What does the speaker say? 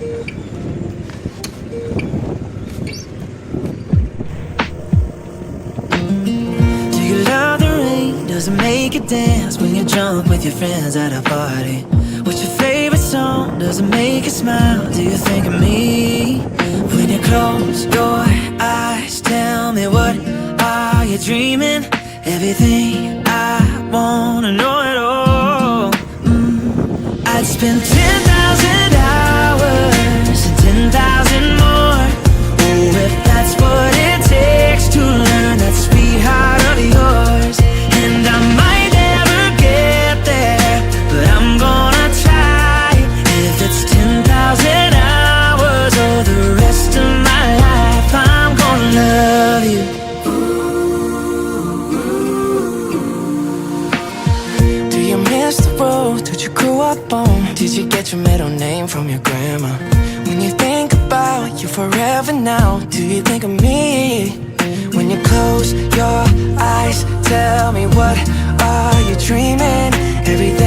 Do you love the rain? Does it make you dance when you're drunk with your friends at a party? What's your favorite song? Does it make you smile? Do you think of me? When you close your eyes, tell me, what are you dreaming? Everything I wanna know it all. I'd spend 10,000 hours and 10,000 more. Oh, if that's what it takes to learn that sweetheart of yours. And I might never get there, but I'm gonna try. If it's 10,000 hours or the rest of my life, I'm gonna love you. Do you miss the road that you grew up on? Did you get your middle name from your grandma? When you think about you forever now, do you think of me? When you close your eyes, tell me, what are you dreaming? Everything